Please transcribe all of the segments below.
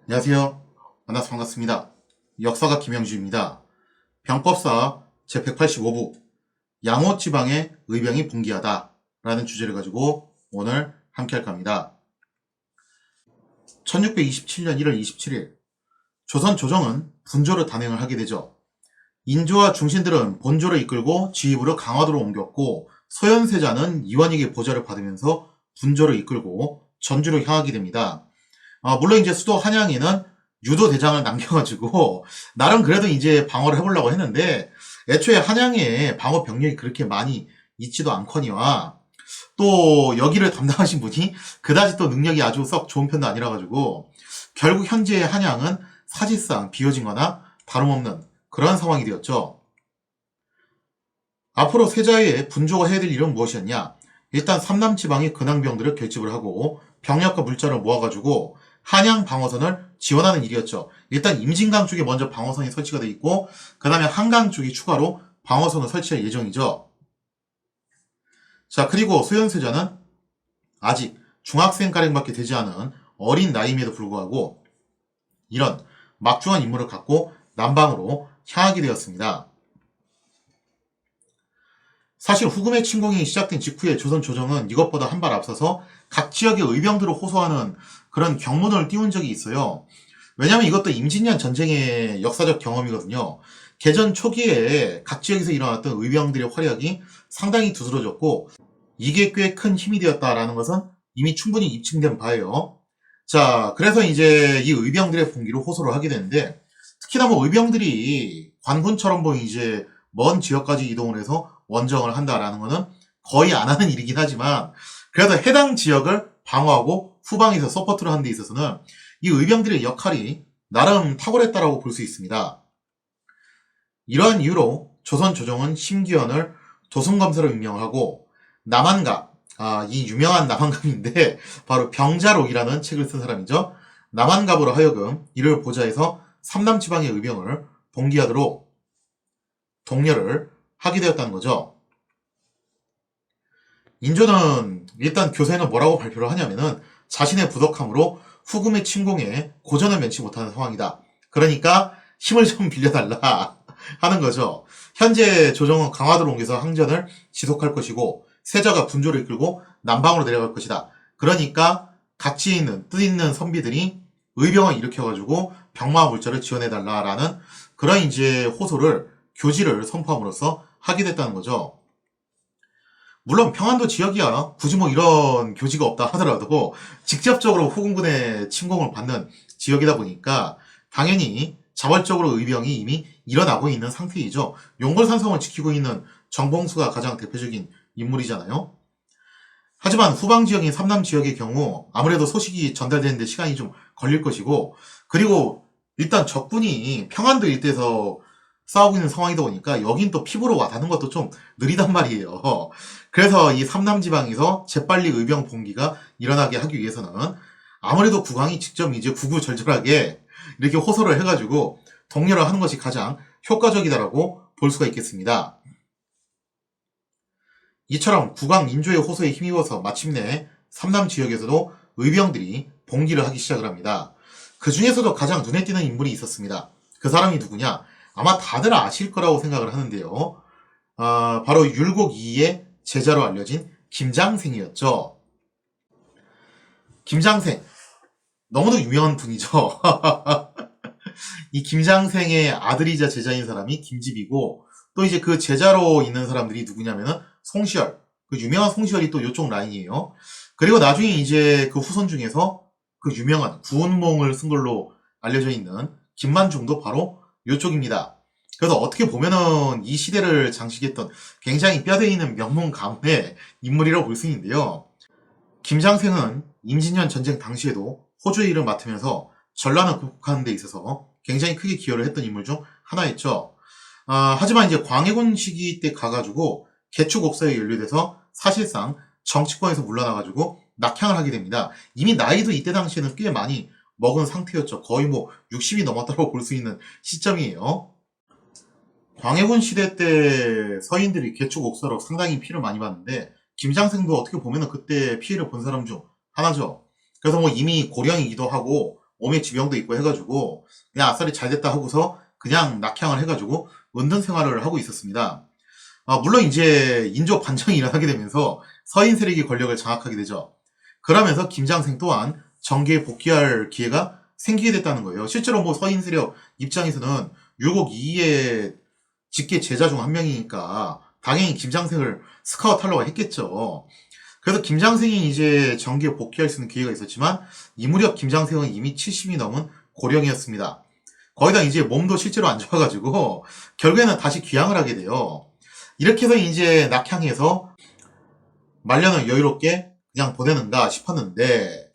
안녕하세요. 만나서 반갑습니다. 역사가 김영주입니다. 병법사 제185부 양호지방의 의병이 봉기하다 라는 주제를 가지고 오늘 함께 할까 합니다. 1627년 1월 27일 조선 조정은 분조를 단행을 하게 되죠. 인조와 중신들은 본조를 이끌고 지휘부를 강화도로 옮겼고 소현세자는 이완익의 보좌를 받으면서 분조를 이끌고 전주로 향하게 됩니다. 물론 이제 수도 한양에는 유도 대장을 남겨가지고 나름 그래도 이제 방어를 해보려고 했는데 애초에 한양에 방어 병력이 그렇게 많이 있지도 않거니와 또 여기를 담당하신 분이 그다지 또 능력이 아주 썩 좋은 편도 아니라 가지고 결국 현재의 한양은 사실상 비어진 거나 다름없는 그런 상황이 되었죠. 앞으로 세자의 분조가 해야 될 일은 무엇이었냐? 일단 삼남지방의 근황병들을 결집을 하고 병력과 물자를 모아가지고 한양 방어선을 지원하는 일이었죠. 일단 임진강 쪽에 먼저 방어선이 설치가 돼 있고 그 다음에 한강 쪽에 추가로 방어선을 설치할 예정이죠. 자, 그리고 소현세자는 아직 중학생가량밖에 되지 않은 어린 나이임에도 불구하고 이런 막중한 임무를 갖고 남방으로 향하게 되었습니다. 사실 후금의 침공이 시작된 직후에 조선 조정은 이것보다 한 발 앞서서 각 지역의 의병들을 호소하는 그런 경문을 띄운 적이 있어요. 왜냐하면 이것도 임진년 전쟁의 역사적 경험이거든요. 개전 초기에 각 지역에서 일어났던 의병들의 활약이 상당히 두드러졌고 이게 꽤 큰 힘이 되었다라는 것은 이미 충분히 입증된 바예요. 자, 그래서 이제 이 의병들의 봉기를 호소를 하게 되는데 특히나 뭐 의병들이 관군처럼 뭐 이제 먼 지역까지 이동을 해서 원정을 한다라는 것은 거의 안 하는 일이긴 하지만 그래도 해당 지역을 방어하고 후방에서 서포트를 하는 데 있어서는 이 의병들의 역할이 나름 탁월했다라고 볼 수 있습니다. 이러한 이유로 조선 조정은 심기현을 도승검사로 임명하고 남한갑, 이 유명한 남한갑인데 바로 병자록이라는 책을 쓴 사람이죠. 남한갑으로 하여금 이를 보좌해서 삼남지방의 의병을 봉기하도록 독려를 하게 되었다는 거죠. 인조는 일단 교세는 뭐라고 발표를 하냐면은 자신의 부덕함으로 후금의 침공에 고전을 면치 못하는 상황이다. 그러니까 힘을 좀 빌려달라 하는 거죠. 현재 조정은 강화도로 옮겨서 항전을 지속할 것이고 세자가 분조를 이끌고 남방으로 내려갈 것이다. 그러니까 가치 있는 뜻 있는 선비들이 의병을 일으켜가지고 병마와 물자를 지원해달라라는 그런 이제 호소를 교지를 선포함으로써 하게 됐다는 거죠. 물론 평안도 지역이야 굳이 뭐 이런 교지가 없다 하더라도 직접적으로 후금군의 침공을 받는 지역이다 보니까 당연히 자발적으로 의병이 이미 일어나고 있는 상태이죠. 용골산성을 지키고 있는 정봉수가 가장 대표적인 인물이잖아요. 하지만 후방 지역인 삼남 지역의 경우 아무래도 소식이 전달되는데 시간이 좀 걸릴 것이고 그리고 일단 적군이 평안도 일대에서 싸우고 있는 상황이다 보니까 여긴 또 피부로 와닿는 것도 좀 느리단 말이에요. 그래서 이 삼남지방에서 재빨리 의병 봉기가 일어나게 하기 위해서는 아무래도 국왕이 직접 이제 구구절절하게 이렇게 호소를 해가지고 독려를 하는 것이 가장 효과적이다라고 볼 수가 있겠습니다. 이처럼 국왕 인조의 호소에 힘입어서 마침내 삼남 지역에서도 의병들이 봉기를 하기 시작을 합니다. 그 중에서도 가장 눈에 띄는 인물이 있었습니다. 그 사람이 누구냐? 아마 다들 아실 거라고 생각을 하는데요. 바로 율곡 2의 제자로 알려진 김장생이었죠. 김장생. 너무도 유명한 분이죠. 이 김장생의 아들이자 제자인 사람이 김집이고 또 이제 그 제자로 있는 사람들이 누구냐면은 송시열. 그 유명한 송시열이 또 요쪽 라인이에요. 그리고 나중에 이제 그 후손 중에서 그 유명한 구운몽을 쓴 걸로 알려져 있는 김만중도 바로 요쪽입니다. 그래서 어떻게 보면은 이 시대를 장식했던 굉장히 뼈대 있는 명문 가문의 인물이라고 볼 수 있는데요. 김장생은 임진년 전쟁 당시에도 호주의 일을 맡으면서 전란을 극복하는 데 있어서 굉장히 크게 기여를 했던 인물 중 하나였죠. 하지만 이제 광해군 시기 때 가가지고 개축옥사에 연루돼서 사실상 정치권에서 물러나가지고 낙향을 하게 됩니다. 이미 나이도 이때 당시에는 꽤 많이 먹은 상태였죠. 거의 뭐 60이 넘었다고 볼 수 있는 시점이에요. 광해군 시대 때 서인들이 개축옥사로 상당히 피를 많이 봤는데 김장생도 어떻게 보면은 그때 피해를 본 사람 중 하나죠. 그래서 뭐 이미 고령이기도 하고 몸에 지병도 있고 해가지고 그냥 아싸리 잘 됐다 하고서 그냥 낙향을 해가지고 은둔 생활을 하고 있었습니다. 물론 이제 인조 반정이 일어나게 되면서 서인 세력이 권력을 장악하게 되죠. 그러면서 김장생 또한 정계에 복귀할 기회가 생기게 됐다는 거예요. 실제로 뭐 서인 세력 입장에서는 율곡 이의 직계 제자 중 한 명이니까 당연히 김장생을 스카우트하려고 했겠죠. 그래서 김장생이 이제 정계에 복귀할 수 있는 기회가 있었지만 이 무렵 김장생은 이미 70이 넘은 고령이었습니다. 거기다 이제 몸도 실제로 안 좋아가지고 결국에는 다시 귀향을 하게 돼요. 이렇게 해서 이제 낙향해서 말년을 여유롭게 그냥 보내는가 싶었는데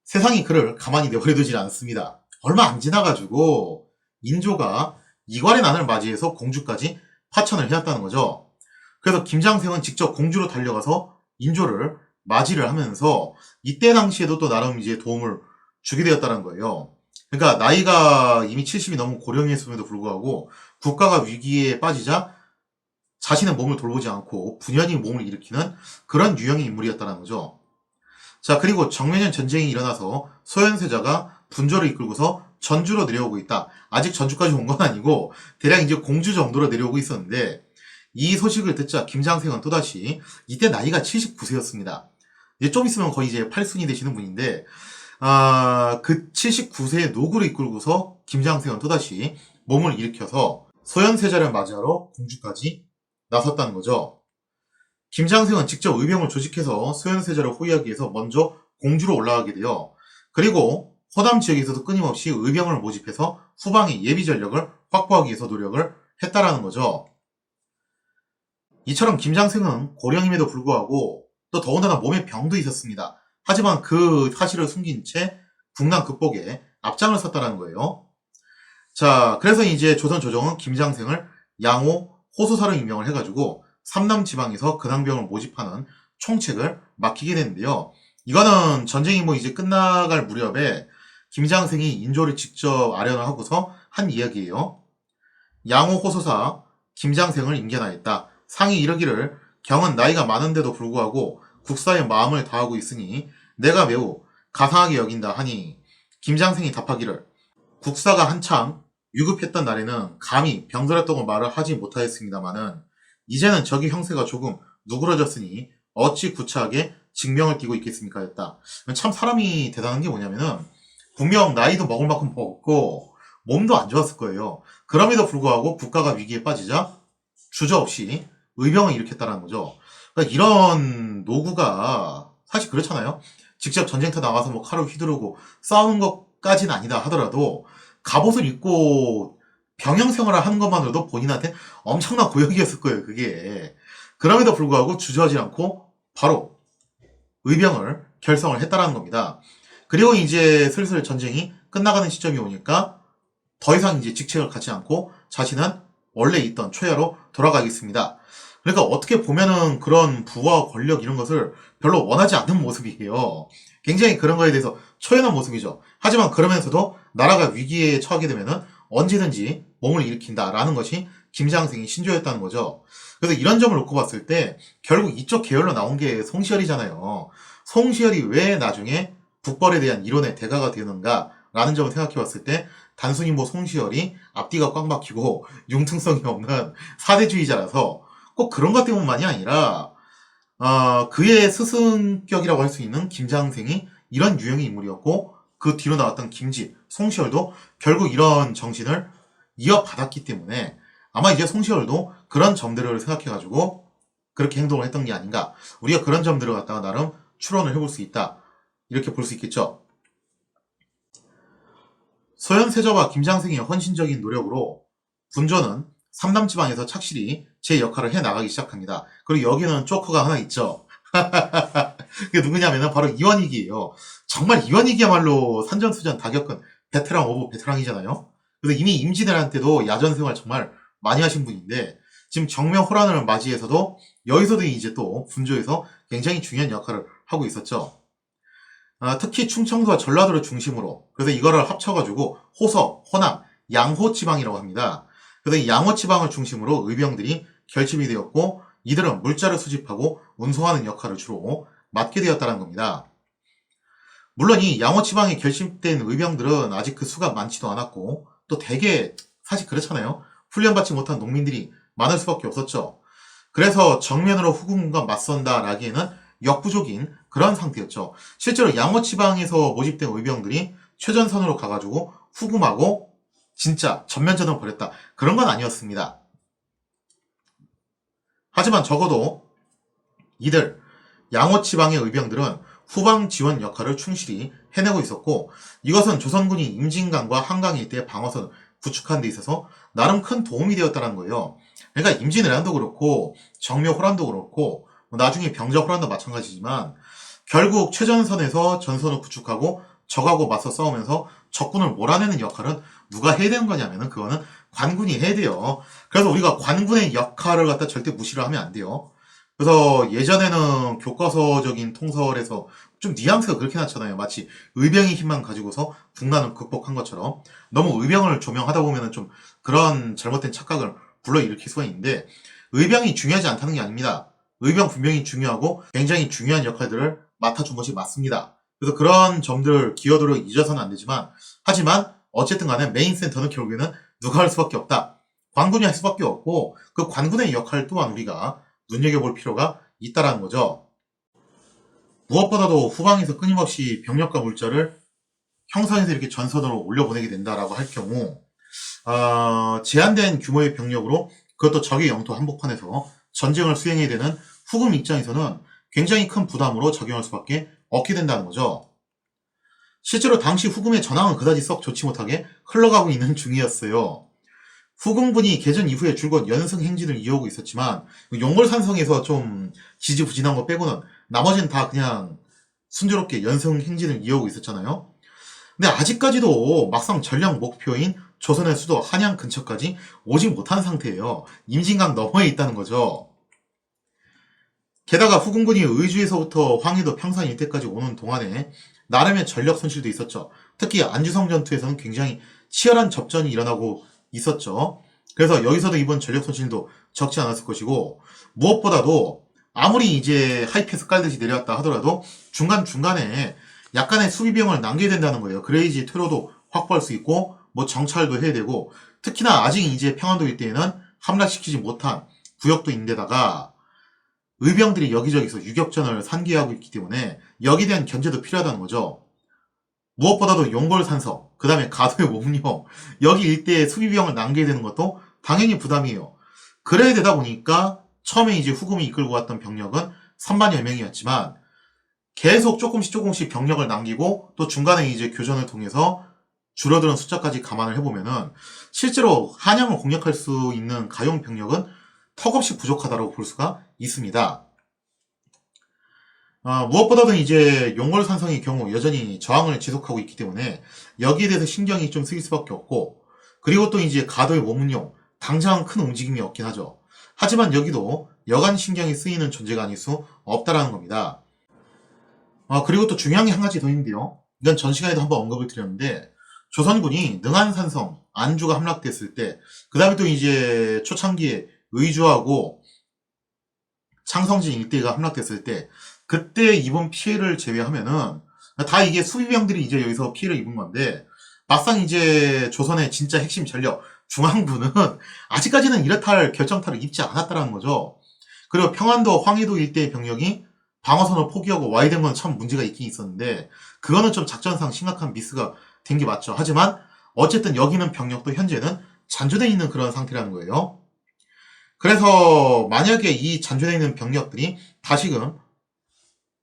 세상이 그를 가만히 내버려두질 않습니다. 얼마 안 지나가지고 인조가 이괄의 난을 맞이해서 공주까지 파천을 해놨다는 거죠. 그래서 김장생은 직접 공주로 달려가서 인조를 맞이를 하면서 이때 당시에도 또 나름 이제 도움을 주게 되었다는 거예요. 그러니까 나이가 이미 70이 넘은 고령이었음에도 불구하고 국가가 위기에 빠지자 자신의 몸을 돌보지 않고 분연히 몸을 일으키는 그런 유형의 인물이었다는 거죠. 자, 그리고 정매년 전쟁이 일어나서 소현세자가 분조를 이끌고서 전주로 내려오고 있다. 아직 전주까지 온 건 아니고 대략 이제 공주 정도로 내려오고 있었는데 이 소식을 듣자 김장생은 또다시 이때 나이가 79세였습니다. 이제 좀 있으면 거의 이제 8순이 되시는 분인데 그 79세의 노구를 이끌고서 김장생은 또다시 몸을 일으켜서 소현세자를 맞이하러 공주까지 나섰다는 거죠. 김장생은 직접 의병을 조직해서 소현세자를 호위하기 위해서 먼저 공주로 올라가게 돼요. 그리고 호남 지역에서도 끊임없이 의병을 모집해서 후방의 예비 전력을 확보하기 위해서 노력을 했다라는 거죠. 이처럼 김장생은 고령임에도 불구하고 또 더군다나 몸에 병도 있었습니다. 하지만 그 사실을 숨긴 채 국난 극복에 앞장을 섰다는 거예요. 자, 그래서 이제 조선 조정은 김장생을 양호 호소사로 임명을 해가지고 삼남 지방에서 근황병을 모집하는 총책을 맡기게 되는데요. 이거는 전쟁이 뭐 이제 끝나갈 무렵에 김장생이 인조를 직접 아련을 하고서 한 이야기예요. 양호 호소사 김장생을 임견하였다. 상이 이르기를 경은 나이가 많은데도 불구하고 국사에 마음을 다하고 있으니 내가 매우 가상하게 여긴다 하니 김장생이 답하기를 국사가 한참 유급했던 날에는 감히 병들었다고 말을 하지 못하였습니다마는 이제는 저기 형세가 조금 누그러졌으니 어찌 구차하게 직명을 띠고 있겠습니까? 했다. 참 사람이 대단한 게 뭐냐면은 분명 나이도 먹을 만큼 먹었고 몸도 안 좋았을 거예요. 그럼에도 불구하고 국가가 위기에 빠지자 주저없이 의병을 일으켰다는 거죠. 그러니까 이런 노구가 사실 그렇잖아요. 직접 전쟁터 나가서 뭐 칼을 휘두르고 싸우는 것까지는 아니다 하더라도 갑옷을 입고 병영 생활을 하는 것만으로도 본인한테 엄청난 고역이었을 거예요, 그게. 그럼에도 불구하고 주저하지 않고 바로 의병을 결성을 했다라는 겁니다. 그리고 이제 슬슬 전쟁이 끝나가는 시점이 오니까 더 이상 이제 직책을 갖지 않고 자신은 원래 있던 초야로 돌아가겠습니다. 그러니까 어떻게 보면은 그런 부와 권력 이런 것을 별로 원하지 않는 모습이에요. 굉장히 그런 거에 대해서 초연한 모습이죠. 하지만 그러면서도 나라가 위기에 처하게 되면은 언제든지 몸을 일으킨다라는 것이 김장생의 신조였다는 거죠. 그래서 이런 점을 놓고 봤을 때 결국 이쪽 계열로 나온 게 송시열이잖아요. 송시열이 왜 나중에 북벌에 대한 이론의 대가가 되는가라는 점을 생각해 봤을 때 단순히 뭐 송시열이 앞뒤가 꽉 막히고 융통성이 없는 사대주의자라서 꼭 그런 것 때문만이 아니라 그의 스승격이라고 할 수 있는 김장생이 이런 유형의 인물이었고 그 뒤로 나왔던 김지, 송시열도 결국 이런 정신을 이어받았기 때문에 아마 이제 송시열도 그런 점들을 생각해가지고 그렇게 행동을 했던 게 아닌가. 우리가 그런 점들을 갖다가 나름 추론을 해볼 수 있다. 이렇게 볼 수 있겠죠. 소현세자와 김장생의 헌신적인 노력으로 분조는 삼남지방에서 착실히 제 역할을 해나가기 시작합니다. 그리고 여기는 조커가 하나 있죠. 그게 누구냐면은 바로 이완익이에요. 정말 이완익이야말로 산전수전 다 겪은 베테랑 오브 베테랑이잖아요. 그래서 이미 임진왜란때도 야전 생활 정말 많이 하신 분인데 지금 정명호란을 맞이해서도 여기서도 이제 또 분조에서 굉장히 중요한 역할을 하고 있었죠. 특히 충청도와 전라도를 중심으로 그래서 이거를 합쳐가지고 호서, 호남, 양호 지방이라고 합니다. 그래서 이 양호 지방을 중심으로 의병들이 결집이 되었고 이들은 물자를 수집하고 운송하는 역할을 주로 맡게 되었다는 겁니다. 물론 이 양호지방에 결집된 의병들은 아직 그 수가 많지도 않았고 또 대개 사실 그렇잖아요. 훈련받지 못한 농민들이 많을 수밖에 없었죠. 그래서 정면으로 후금군과 맞선다라기에는 역부족인 그런 상태였죠. 실제로 양호지방에서 모집된 의병들이 최전선으로 가가지고 후금하고 진짜 전면전을 벌였다. 그런 건 아니었습니다. 하지만 적어도 이들 양호지방의 의병들은 후방 지원 역할을 충실히 해내고 있었고 이것은 조선군이 임진강과 한강 일대의 방어선을 구축하는 데 있어서 나름 큰 도움이 되었다는 거예요. 그러니까 임진왜란도 그렇고 정묘호란도 그렇고 나중에 병자호란도 마찬가지지만 결국 최전선에서 전선을 구축하고 적하고 맞서 싸우면서 적군을 몰아내는 역할은 누가 해야 되는 거냐면은 그거는 관군이 해야 돼요. 그래서 우리가 관군의 역할을 갖다 절대 무시를 하면 안 돼요. 그래서 예전에는 교과서적인 통설에서 좀 뉘앙스가 그렇게 났잖아요. 마치 의병의 힘만 가지고서 국난을 극복한 것처럼 너무 의병을 조명하다 보면은 좀 그런 잘못된 착각을 불러일으킬 수가 있는데 의병이 중요하지 않다는 게 아닙니다. 의병 분명히 중요하고 굉장히 중요한 역할들을 맡아준 것이 맞습니다. 그래서 그런 점들 기여도를 잊어서는 안 되지만 하지만 어쨌든 간에 메인 센터는 결국에는 누가 할 수밖에 없다. 관군이 할 수밖에 없고 그 관군의 역할 또한 우리가 눈여겨볼 필요가 있다라는 거죠. 무엇보다도 후방에서 끊임없이 병력과 물자를 형성해서 이렇게 전선으로 올려보내게 된다라고 할 경우 제한된 규모의 병력으로 그것도 적의 영토 한복판에서 전쟁을 수행해야 되는 후금 입장에서는 굉장히 큰 부담으로 작용할 수밖에 없게 된다는 거죠. 실제로 당시 후금의 전황은 그다지 썩 좋지 못하게 흘러가고 있는 중이었어요. 후금군이 개전 이후에 줄곧 연승 행진을 이어오고 있었지만 용골산성에서 좀 지지부진한 거 빼고는 나머지는 다 그냥 순조롭게 연승 행진을 이어오고 있었잖아요. 근데 아직까지도 막상 전략 목표인 조선의 수도 한양 근처까지 오지 못한 상태예요. 임진강 너머에 있다는 거죠. 게다가 후금군이 의주에서부터 황해도 평산 일대까지 오는 동안에 나름의 전력 손실도 있었죠. 특히 안주성 전투에서는 굉장히 치열한 접전이 일어나고 있었죠. 그래서 여기서도 이번 전력 손실도 적지 않았을 것이고 무엇보다도 아무리 이제 하이패스 깔듯이 내려왔다 하더라도 중간중간에 약간의 수비병을 남겨야 된다는 거예요. 그래야지 퇴로도 확보할 수 있고 뭐 정찰도 해야 되고 특히나 아직 이제 평안도 일대에는 함락시키지 못한 구역도 있는데다가 의병들이 여기저기서 유격전을 산기하고 있기 때문에 여기에 대한 견제도 필요하다는 거죠. 무엇보다도 용골산성, 그 다음에 가도의 몸령, 여기 일대에 수비병을 남겨야 되는 것도 당연히 부담이에요. 그래야 되다 보니까 처음에 이제 후금이 이끌고 왔던 병력은 3만여 명이었지만 계속 조금씩 병력을 남기고 또 중간에 이제 교전을 통해서 줄어드는 숫자까지 감안을 해보면은 실제로 한양을 공략할 수 있는 가용 병력은 턱없이 부족하다고 볼 수가 있습니다. 무엇보다도 이제 용골산성의 경우 여전히 저항을 지속하고 있기 때문에 여기에 대해서 신경이 좀 쓰일 수밖에 없고 그리고 또 이제 가도의 원문용 당장 큰 움직임이 없긴 하죠. 하지만 여기도 여간 신경이 쓰이는 존재가 아닐 수 없다라는 겁니다. 그리고 또 중요한 게 한 가지 더 있는데요. 이건 전 시간에도 한번 언급을 드렸는데 조선군이 능안산성, 안주가 함락됐을 때 그 다음에 또 이제 초창기에 의주하고 창성진 일대가 함락됐을 때 그때 입은 피해를 제외하면은 다 이게 수비병들이 이제 여기서 피해를 입은 건데 막상 이제 조선의 진짜 핵심 전력 중앙부는 아직까지는 이렇다 할 결정타를 입지 않았다는 거죠. 그리고 평안도 황해도 일대의 병력이 방어선을 포기하고 와야 된 건 참 문제가 있긴 있었는데 그거는 좀 작전상 심각한 미스가 된 게 맞죠. 하지만 어쨌든 여기는 병력도 현재는 잔존해 있는 그런 상태라는 거예요. 그래서 만약에 이 잔존해 있는 병력들이 다시금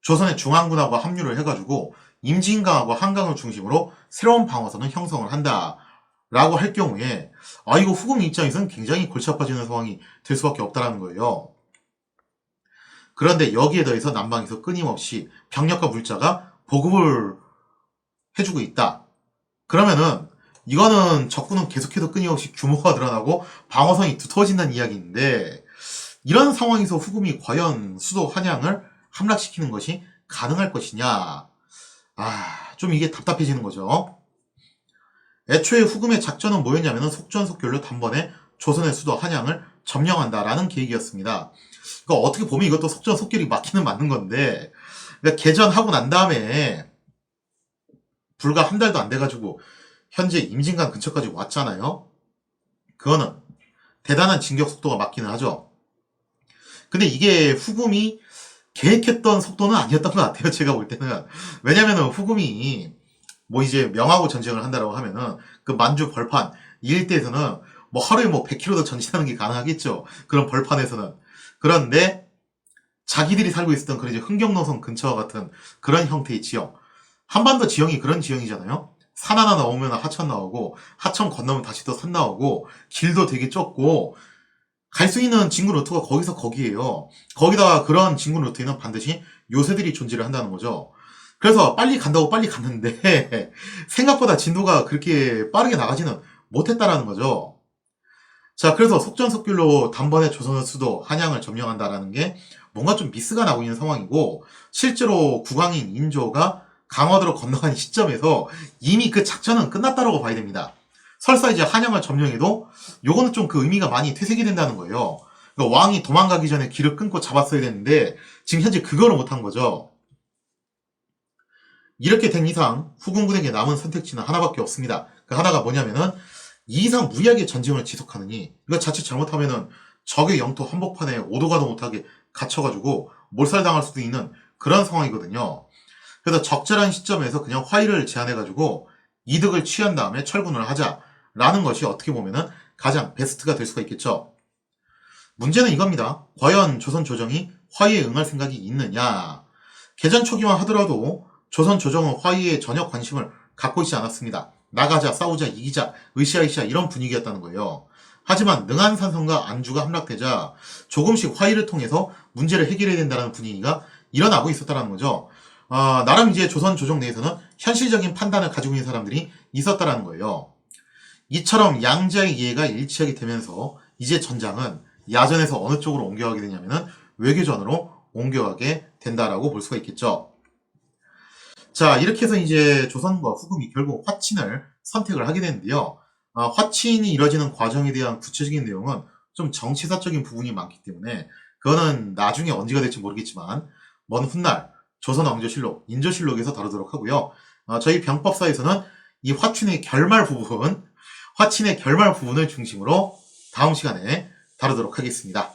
조선의 중앙군하고 합류를 해가지고 임진강하고 한강을 중심으로 새로운 방어선을 형성을 한다라고 할 경우에 이거 후금 입장에서는 굉장히 골치 아파지는 상황이 될 수밖에 없다라는 거예요. 그런데 여기에 더해서 남방에서 끊임없이 병력과 물자가 보급을 해주고 있다. 그러면은 이거는 적군은 계속해서 끊임없이 규모가 늘어나고 방어선이 두터워진다는 이야기인데 이런 상황에서 후금이 과연 수도 한양을 함락시키는 것이 가능할 것이냐. 좀 이게 답답해지는 거죠. 애초에 후금의 작전은 뭐였냐면 속전속결로 단번에 조선의 수도 한양을 점령한다라는 계획이었습니다. 그러니까 어떻게 보면 이것도 속전속결이 맞기는 맞는 건데 그러니까 개전하고 난 다음에 불과 한 달도 안 돼가지고 현재 임진강 근처까지 왔잖아요. 그거는 대단한 진격 속도가 맞기는 하죠. 근데 이게 후금이 계획했던 속도는 아니었던 것 같아요. 제가 볼 때는. 왜냐면은 후금이 뭐 이제 명하고 전쟁을 한다라고 하면은 그 만주 벌판 이 일대에서는 뭐 하루에 뭐 100km도 전진하는 게 가능하겠죠. 그런 벌판에서는. 그런데 자기들이 살고 있었던 그런 이제 흥경노선 근처와 같은 그런 형태의 지역. 한반도 지형이 그런 지형이잖아요. 산 하나 나오면 하천 나오고 하천 건너면 다시 또 산 나오고 길도 되게 좁고 갈 수 있는 진구 루트가 거기서 거기에요. 거기다가 그런 진구 루트에는 반드시 요새들이 존재를 한다는 거죠. 그래서 빨리 간다고 빨리 갔는데 생각보다 진도가 그렇게 빠르게 나가지는 못했다라는 거죠. 자, 그래서 속전속결로 단번에 조선의 수도 한양을 점령한다라는 게 뭔가 좀 미스가 나고 있는 상황이고 실제로 국왕인 인조가 강화도로 건너간 시점에서 이미 그 작전은 끝났다라고 봐야 됩니다. 설사 이제 한양을 점령해도 요거는 좀 그 의미가 많이 퇴색이 된다는 거예요. 그러니까 왕이 도망가기 전에 길을 끊고 잡았어야 되는데 지금 현재 그거를 못한 거죠. 이렇게 된 이상 후금군에게 남은 선택지는 하나밖에 없습니다. 그 하나가 뭐냐면은 이 이상 무리하게 전쟁을 지속하느니 이거 자칫 잘못하면은 적의 영토 한복판에 오도 가도 못하게 갇혀가지고 몰살당할 수도 있는 그런 상황이거든요. 그래서 적절한 시점에서 그냥 화의를 제안해가지고 이득을 취한 다음에 철군을 하자라는 것이 어떻게 보면은 가장 베스트가 될 수가 있겠죠. 문제는 이겁니다. 과연 조선 조정이 화의에 응할 생각이 있느냐? 개전 초기만 하더라도 조선 조정은 화의에 전혀 관심을 갖고 있지 않았습니다. 나가자, 싸우자, 이기자, 으쌰으쌰 이런 분위기였다는 거예요. 하지만 능한산성과 안주가 함락되자 조금씩 화의를 통해서 문제를 해결해야 된다는 분위기가 일어나고 있었다는 거죠. 나름 이제 조선 조정 내에서는 현실적인 판단을 가지고 있는 사람들이 있었다는 거예요. 이처럼 양자의 이해가 일치하게 되면서 이제 전장은 야전에서 어느 쪽으로 옮겨가게 되냐면은 외교전으로 옮겨가게 된다라고 볼 수가 있겠죠. 자, 이렇게 해서 이제 조선과 후금이 결국 화친을 선택을 하게 되는데요. 화친이 이뤄지는 과정에 대한 구체적인 내용은 좀 정치사적인 부분이 많기 때문에 그거는 나중에 언제가 될지 모르겠지만 먼 훗날 조선왕조실록, 인조실록에서 다루도록 하고요. 저희 병법사에서는 이 화친의 결말 부분을 중심으로 다음 시간에 다루도록 하겠습니다.